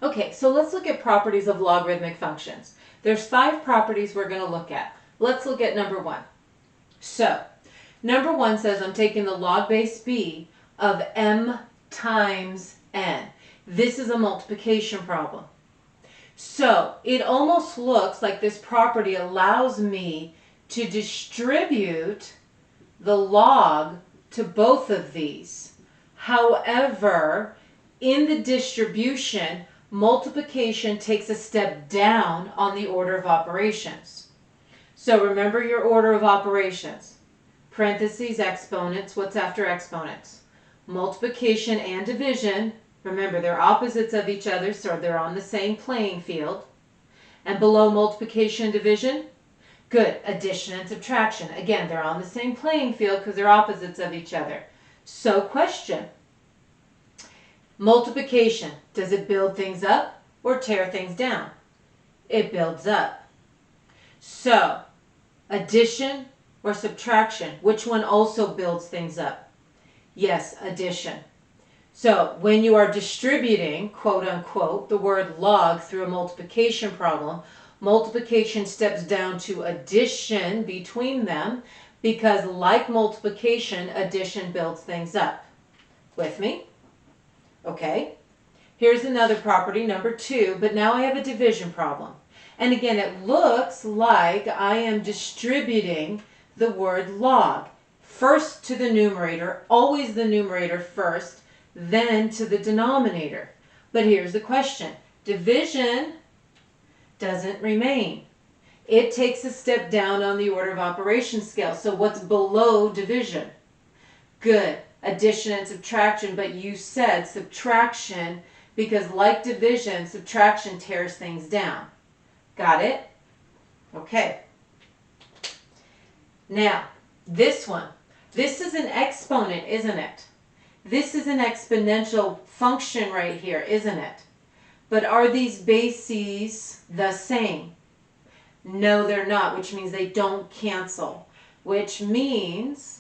Okay, so let's look at properties of logarithmic functions. There's 5 properties we're going to look at. Let's look at number 1. So, number 1 says I'm taking the log base b of m times n. This is a multiplication problem. So, it almost looks like this property allows me to distribute the log to both of these. However, in the distribution, multiplication takes a step down on the order of operations. So remember your order of operations. Parentheses, exponents. What's after exponents? Multiplication and division. Remember, they're opposites of each other, so they're on the same playing field. And below multiplication and division, good, addition and subtraction. Again, they're on the same playing field because they're opposites of each other. So question. Multiplication, does it build things up or tear things down? It builds up. So, addition or subtraction, which one also builds things up? Yes, addition. So, when you are distributing, quote unquote, the word log through a multiplication problem, multiplication steps down to addition between them because like multiplication, addition builds things up. With me? Okay, here's another property, number 2, but now I have a division problem. And again, it looks like I am distributing the word log. First to the numerator, always the numerator first, then to the denominator. But here's the question. Division doesn't remain. It takes a step down on the order of operations scale. So what's below division? Good. Addition and subtraction, but you said subtraction because like division, subtraction tears things down. Got it? Okay. Now, this one. This is an exponent, isn't it? This is an exponential function right here, isn't it? But are these bases the same? No, they're not, which means they don't cancel, which means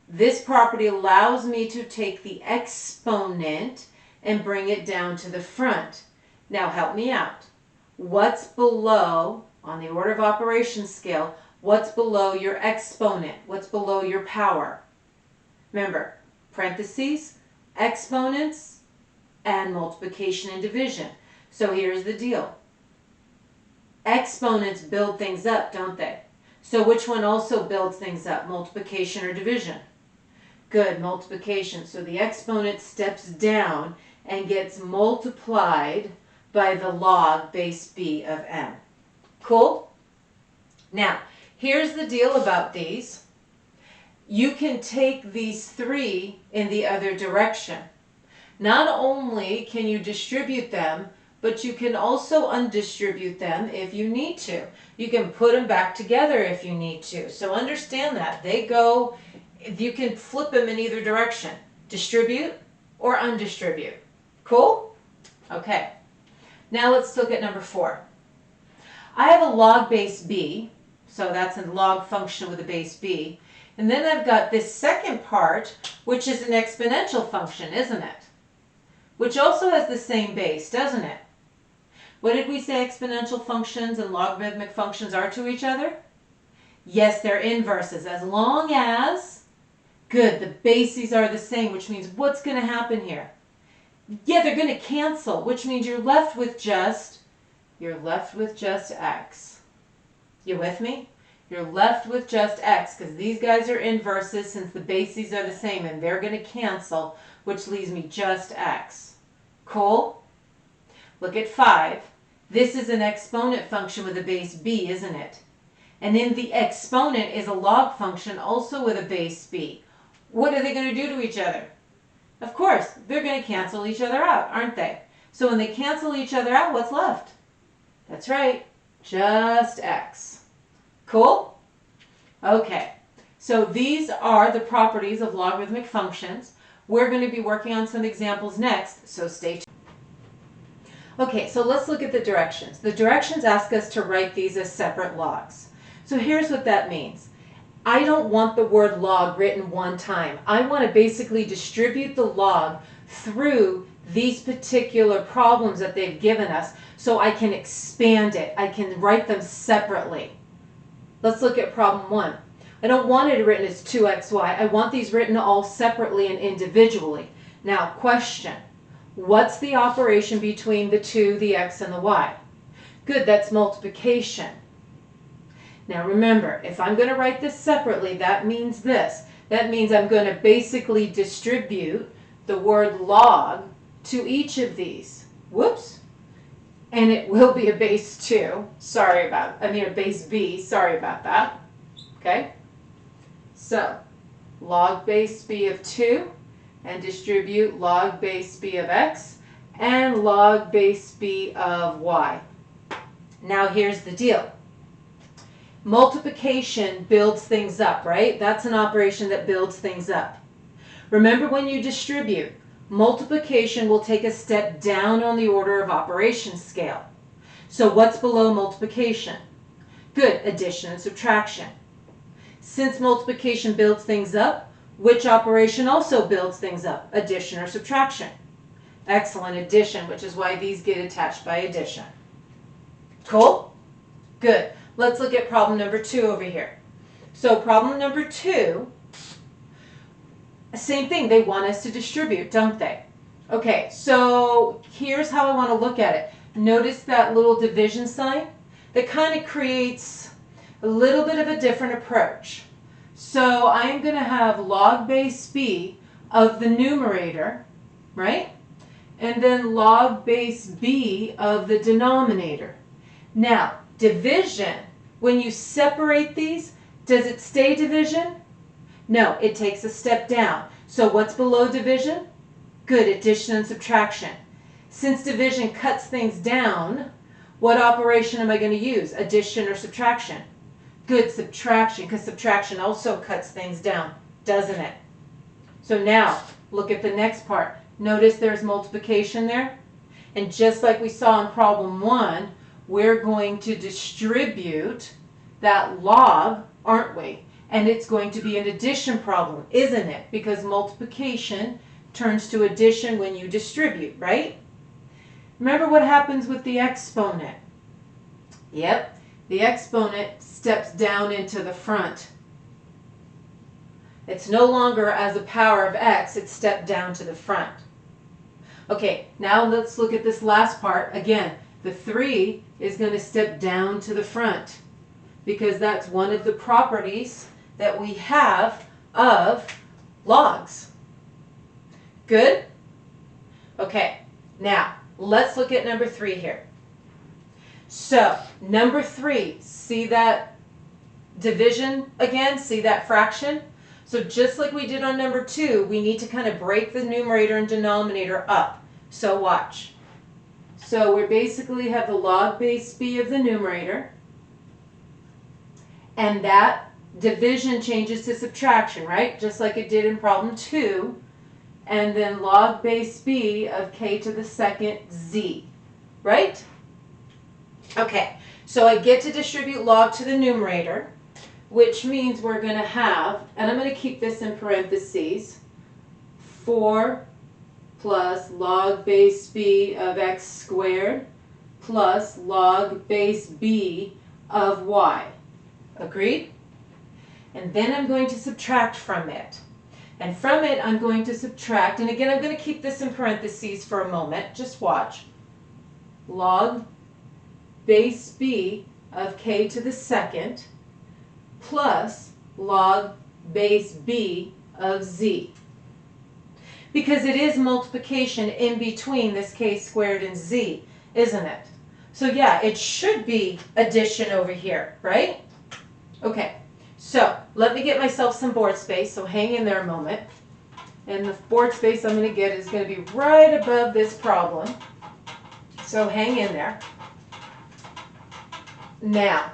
this property allows me to take the exponent and bring it down to the front. Now help me out. What's below, on the order of operations scale, what's below your exponent? What's below your power? Remember, parentheses, exponents, and multiplication and division. So here's the deal. Exponents build things up, don't they? So which one also builds things up, multiplication or division? Good, multiplication. So the exponent steps down and gets multiplied by the log base b of m. Cool? Now, here's the deal about these. You can take these 3 in the other direction. Not only can you distribute them, but you can also undistribute them if you need to. You can put them back together if you need to. So understand that. They go, you can flip them in either direction. Distribute or undistribute. Cool? Okay. Now let's look at number 4. I have a log base b, so that's a log function with a base b. And then I've got this second part, which is an exponential function, isn't it? Which also has the same base, doesn't it? What did we say exponential functions and logarithmic functions are to each other? Yes, they're inverses. As long as, good, the bases are the same, which means what's going to happen here? Yeah, they're going to cancel, which means you're left with just x. You with me? You're left with just x because these guys are inverses since the bases are the same and they're going to cancel, which leaves me just x. Cool? Look at 5. This is an exponent function with a base b, isn't it? And in the exponent is a log function also with a base b. What are they going to do to each other? Of course, they're going to cancel each other out, aren't they? So when they cancel each other out, what's left? That's right, just x. Cool? Okay, so these are the properties of logarithmic functions. We're going to be working on some examples next, so stay tuned. Okay, so let's look at the directions. The directions ask us to write these as separate logs. So here's what that means. I don't want the word log written one time. I want to basically distribute the log through these particular problems that they've given us so I can expand it. I can write them separately. Let's look at problem 1. I don't want it written as 2xy. I want these written all separately and individually. Now, question. What's the operation between the 2, the x, and the y? Good, that's multiplication. Now remember, if I'm going to write this separately, that means this. That means I'm going to basically distribute the word log to each of these. Whoops. And it will be a base 2. A base b. Sorry about that. Okay? So, log base b of 2, and distribute log base b of x, and log base b of y. Now here's the deal. Multiplication builds things up, right? That's an operation that builds things up. Remember, when you distribute, multiplication will take a step down on the order of operation scale. So what's below multiplication? Good, addition and subtraction. Since multiplication builds things up, which operation also builds things up? Addition or subtraction? Excellent, addition, which is why these get attached by addition. Cool? Good. Let's look at problem number 2 over here. So problem number 2, same thing. They want us to distribute, don't they? Okay, so here's how I want to look at it. Notice that little division sign? That kind of creates a little bit of a different approach. So I'm going to have log base b of the numerator, right? And then log base b of the denominator. Now, division, when you separate these, does it stay division? No, it takes a step down. So what's below division? Good, addition and subtraction. Since division cuts things down, what operation am I going to use? Addition or subtraction? Good, subtraction, because subtraction also cuts things down, doesn't it? So now, look at the next part. Notice there's multiplication there. And just like we saw in problem 1, we're going to distribute that log, aren't we? And it's going to be an addition problem, isn't it? Because multiplication turns to addition when you distribute, right? Remember what happens with the exponent. Yep, the exponent steps down into the front. It's no longer as a power of x, it's stepped down to the front. Okay, now let's look at this last part. Again, the 3 is going to step down to the front because that's one of the properties that we have of logs. Good? Okay, now let's look at number 3 here. So, number 3, see that division again? See that fraction? So just like we did on number 2, we need to kind of break the numerator and denominator up. So watch. So we basically have the log base b of the numerator, and that division changes to subtraction, right? Just like it did in problem 2. And then log base b of k to the second z, right? Okay, so I get to distribute log to the numerator, which means we're going to have, and I'm going to keep this in parentheses, 4 plus log base b of x squared plus log base b of y. Agreed? And then I'm going to subtract from it. And from it, I'm going to subtract, and again, I'm going to keep this in parentheses for a moment. Just watch. Log base b of k to the second plus log base b of z. Because it is multiplication in between this k squared and z, isn't it? So yeah, it should be addition over here, right? Okay, so let me get myself some board space, so hang in there a moment. And the board space I'm going to get is going to be right above this problem. So hang in there. Now,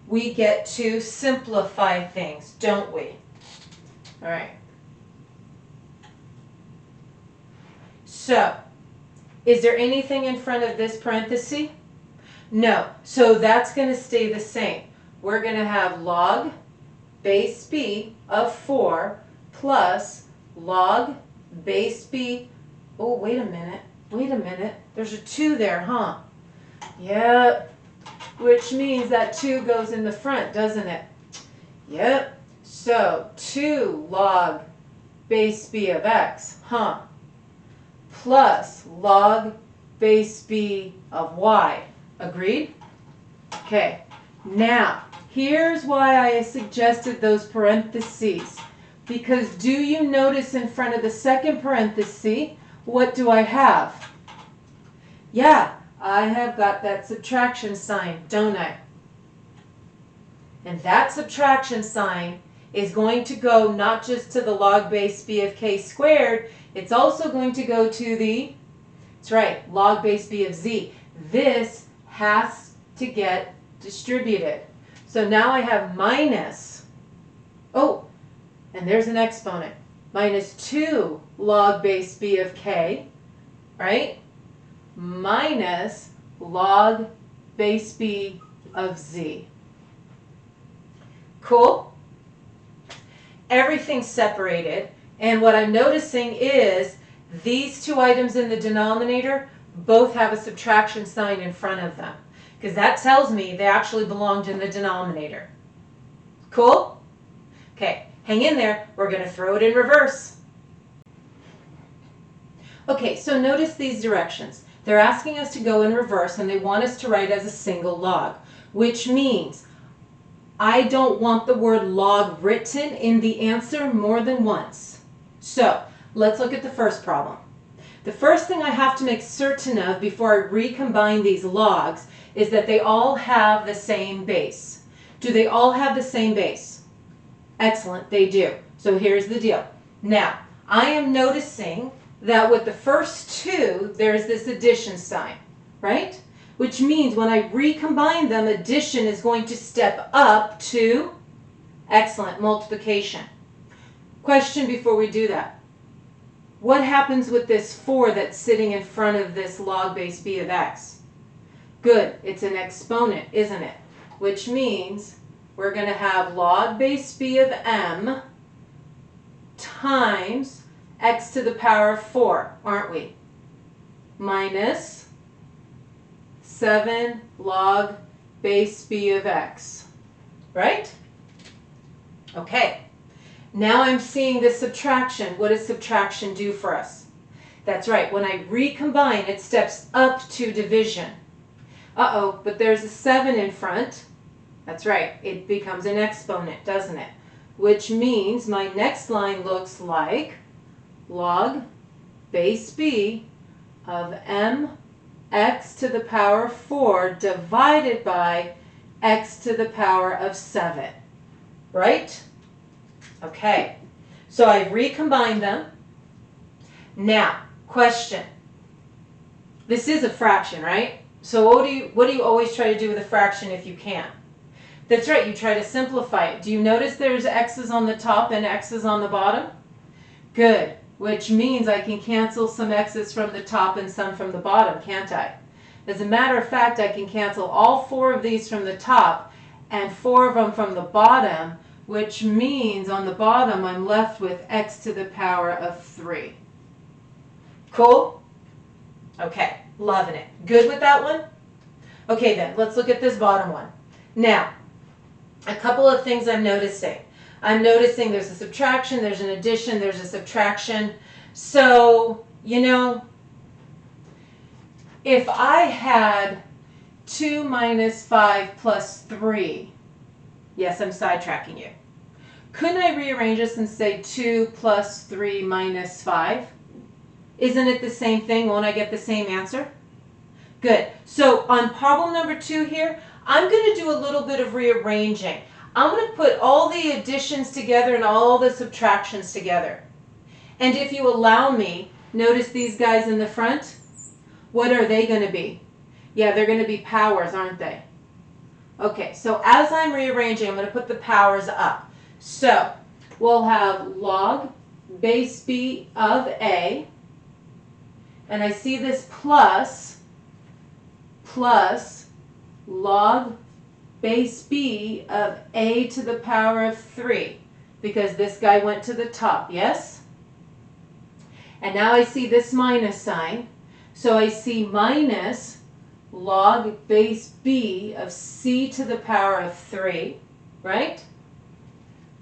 we get to simplify things, don't we? All right. So, is there anything in front of this parenthesis? No. So that's going to stay the same. We're going to have log base b of 4 plus log base b. Oh, wait a minute. Wait a minute. There's a 2 there, huh? Yep. Which means that 2 goes in the front, doesn't it? Yep. So 2 log base b of x, huh? Plus log base b of y. Agreed? Okay. Now, here's why I suggested those parentheses. Because do you notice in front of the second parenthesis, what do I have? Yeah, I have got that subtraction sign, don't I? And that subtraction sign is going to go not just to the log base b of k squared, it's also going to go to the, that's right, log base b of z. This has to get distributed. So now I have minus, oh, and there's an exponent, minus 2 log base b of k, right? Minus log base b of z. Cool? Everything's separated, and what I'm noticing is these two items in the denominator both have a subtraction sign in front of them, because that tells me they actually belonged in the denominator. Cool? Okay, hang in there. We're going to throw it in reverse. Okay, so notice these directions. They're asking us to go in reverse, and they want us to write as a single log, which means I don't want the word log written in the answer more than once. So let's look at the first problem. The first thing I have to make certain of before I recombine these logs is that they all have the same base. Do they all have the same base? Excellent, they do. So here's the deal. Now, I am noticing that with the first two, there's this addition sign, right? Which means when I recombine them, addition is going to step up to, excellent, multiplication. Question before we do that. What happens with this 4 that's sitting in front of this log base b of x? Good, it's an exponent, isn't it? Which means we're going to have log base b of m times x to the power of 4, aren't we? Minus 7 log base b of x, right? Okay, now I'm seeing the subtraction. What does subtraction do for us? That's right, when I recombine, it steps up to division. Uh-oh, but there's a 7 in front. That's right, it becomes an exponent, doesn't it? Which means my next line looks like log base b of m x to the power of 4 divided by x to the power of 7, right? Okay, so I've recombined them. Now, question. This is a fraction, right? So what do you always try to do with a fraction if you can? That's right, you try to simplify it. Do you notice there's x's on the top and x's on the bottom? Good. Which means I can cancel some x's from the top and some from the bottom, can't I? As a matter of fact, I can cancel all 4 of these from the top and 4 of them from the bottom, which means on the bottom I'm left with x to the power of 3. Cool? Okay, loving it. Good with that one? Okay then, let's look at this bottom one. Now, a couple of things I'm noticing. I'm noticing there's a subtraction, there's an addition, there's a subtraction. So, you know, if I had 2 minus 5 plus 3, yes, I'm sidetracking you. Couldn't I rearrange this and say 2 plus 3 minus 5? Isn't it the same thing? Won't I get the same answer? Good. So on problem number 2 here, I'm going to do a little bit of rearranging. I'm going to put all the additions together and all the subtractions together. And if you allow me, notice these guys in the front. What are they going to be? Yeah, they're going to be powers, aren't they? Okay, so as I'm rearranging, I'm going to put the powers up. So we'll have log base b of a, and I see this plus log base b of a to the power of 3, because this guy went to the top, yes? And now I see this minus sign. So I see minus log base b of c to the power of 3, right?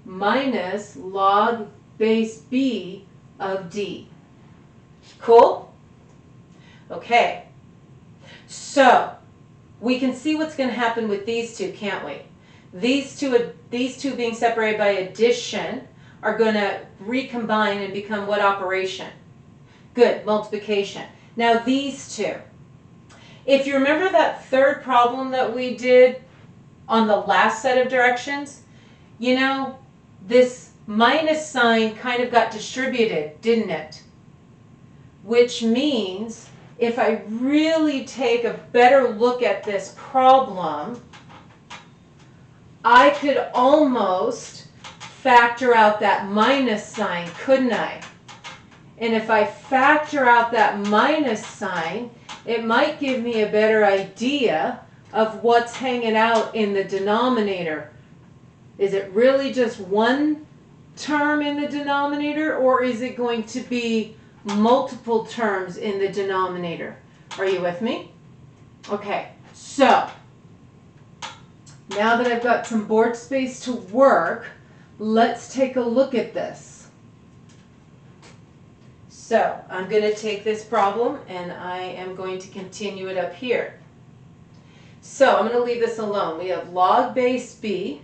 Minus log base b of d. Cool? Okay. So we can see what's going to happen with these two, can't we? These two being separated by addition are going to recombine and become what operation? Good, multiplication. Now these two. If you remember that third problem that we did on the last set of directions, you know, this minus sign kind of got distributed, didn't it? Which means if I really take a better look at this problem, I could almost factor out that minus sign, couldn't I? And if I factor out that minus sign, it might give me a better idea of what's hanging out in the denominator. Is it really just one term in the denominator, or is it going to be multiple terms in the denominator? Are you with me? Okay, so now that I've got some board space to work, let's take a look at this. So I'm going to take this problem and I am going to continue it up here. So I'm going to leave this alone. We have log base b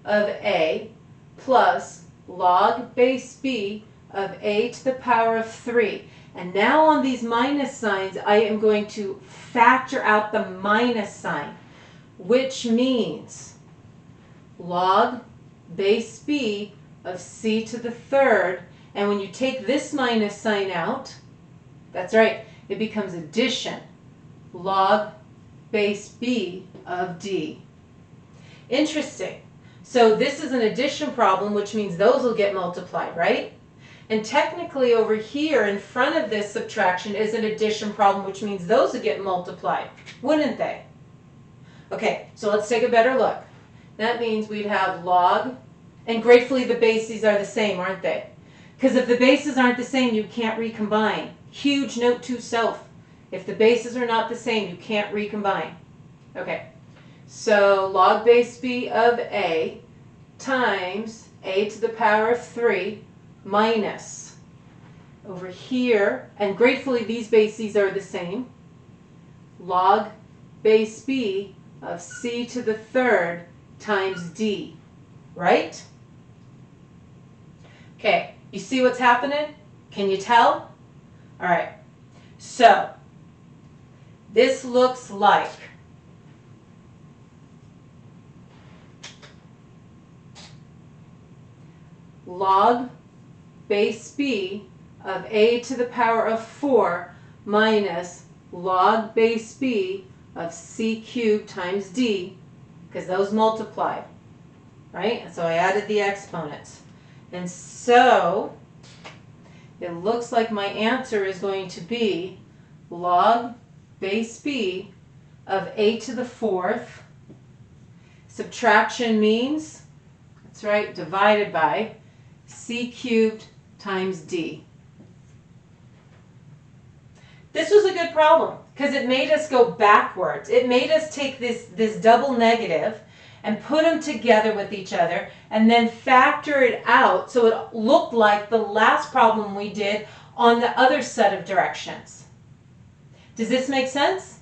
of a plus log base b of a to the power of 3. And now on these minus signs, I am going to factor out the minus sign, which means log base b of c to the third. And when you take this minus sign out, that's right, it becomes addition, log base b of d. Interesting. So this is an addition problem, which means those will get multiplied, right? And technically over here in front of this subtraction is an addition problem, which means those would get multiplied, wouldn't they? Okay, so let's take a better look. That means we'd have log, and gratefully the bases are the same, aren't they? Because if the bases aren't the same, you can't recombine. Huge note to self. If the bases are not the same, you can't recombine. Okay, so log base b of a times a to the power of 3 minus over here, and gratefully these bases are the same, log base b of c to the third times d, right? Okay, you see what's happening? Can you tell? All right, so this looks like log base b of a to the power of 4 minus log base b of c cubed times d, because those multiplied, right? And so I added the exponents. And so it looks like my answer is going to be log base b of a to the 4th. Subtraction means, that's right, divided by c cubed times d. This was a good problem because it made us go backwards. It made us take this double negative and put them together with each other and then factor it out so it looked like the last problem we did on the other set of directions. Does this make sense?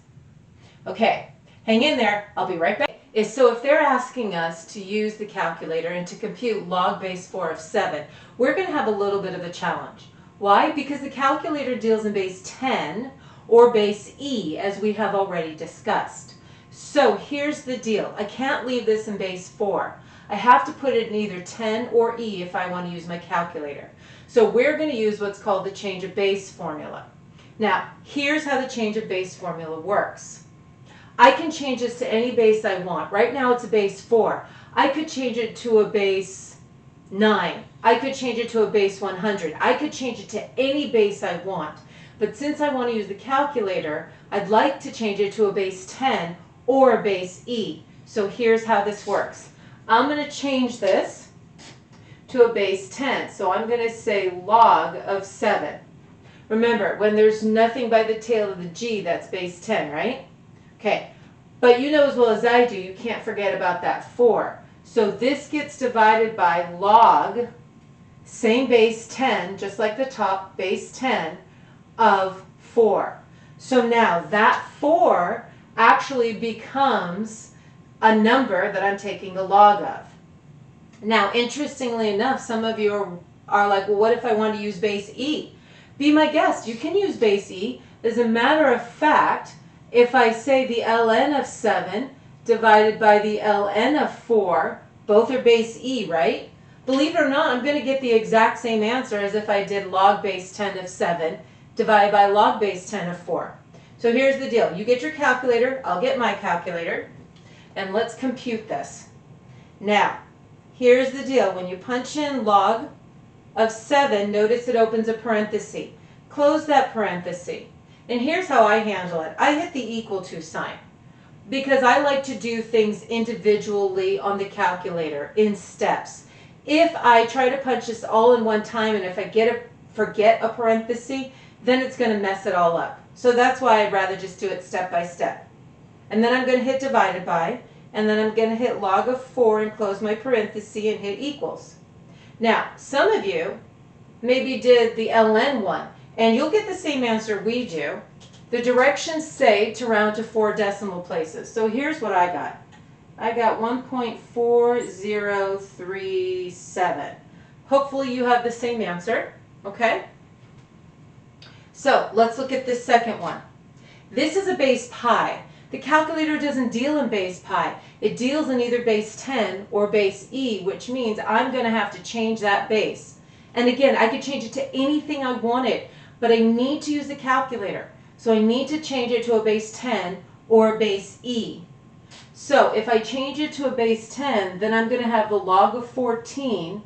Okay, hang in there. I'll be right back. So if they're asking us to use the calculator and to compute log base 4 of 7, we're going to have a little bit of a challenge. Why? Because the calculator deals in base 10 or base E, as we have already discussed. So here's the deal. I can't leave this in base 4. I have to put it in either 10 or E if I want to use my calculator. So we're going to use what's called the change of base formula. Now, here's how the change of base formula works. I can change this to any base I want. Right now it's a base 4. I could change it to a base 9. I could change it to a base 100. I could change it to any base I want. But since I want to use the calculator, I'd like to change it to a base 10 or a base E. So here's how this works. I'm going to change this to a base 10. So I'm going to say log of 7. Remember, when there's nothing by the tail of the g, that's base 10, right? Okay, but you know as well as I do, you can't forget about that 4. So this gets divided by log, same base 10, just like the top, base 10 of 4. So now that 4 actually becomes a number that I'm taking the log of. Now, interestingly enough, some of you are like, well, what if I want to use base e? Be my guest. You can use base e. As a matter of fact, if I say the ln of 7 divided by the ln of 4, both are base e, right? Believe it or not, I'm going to get the exact same answer as if I did log base 10 of 7 divided by log base 10 of 4. So here's the deal. You get your calculator, I'll get my calculator, and let's compute this. Now, here's the deal. When you punch in log of 7, notice it opens a parenthesis. Close that parenthesis. And here's how I handle it. I hit the equal to sign because I like to do things individually on the calculator in steps. If I try to punch this all in one time and if I forget a parenthesis, then it's going to mess it all up. So that's why I'd rather just do it step by step. And then I'm going to hit divided by, and then I'm going to hit log of 4 and close my parenthesis and hit equals. Now, some of you maybe did the ln one, and you'll get the same answer we do. The directions say to round to 4 decimal places. So here's what I got. I got 1.4037. Hopefully you have the same answer, okay? So let's look at this second one. This is a base pi. The calculator doesn't deal in base pi. It deals in either base 10 or base e, which means I'm going to have to change that base. And again, I could change it to anything I wanted, but I need to use the calculator. So I need to change it to a base 10 or a base e. So if I change it to a base 10, then I'm going to have the log of 14,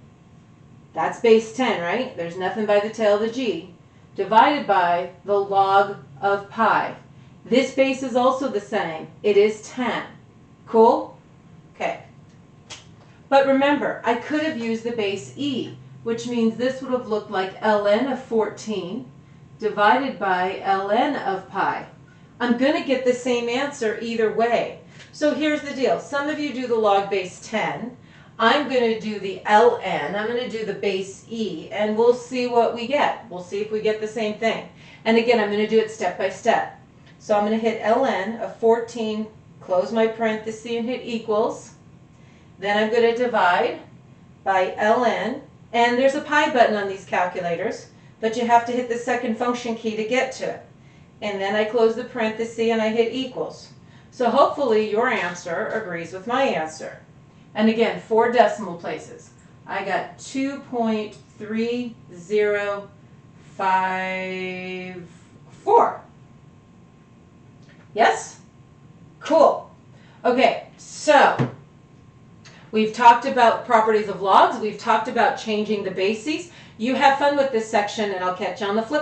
that's base 10, right? There's nothing by the tail of the g, divided by the log of pi. This base is also the same. It is 10. Cool? Okay. But remember, I could have used the base e, which means this would have looked like ln of 14 divided by ln of pi. I'm going to get the same answer either way. So here's the deal. Some of you do the log base 10. I'm going to do the ln. I'm going to do the base e, and we'll see what we get. We'll see if we get the same thing. And again, I'm going to do it step by step. So I'm going to hit ln of 14, close my parenthesis and hit equals. Then I'm going to divide by ln. And there's a pi button on these calculators, but you have to hit the second function key to get to it. And then I close the parenthesis and I hit equals. So hopefully your answer agrees with my answer. And again, 4 decimal places. I got 2.3054. Yes? Cool. Okay, so we've talked about properties of logs. We've talked about changing the bases. You have fun with this section, and I'll catch you on the flip.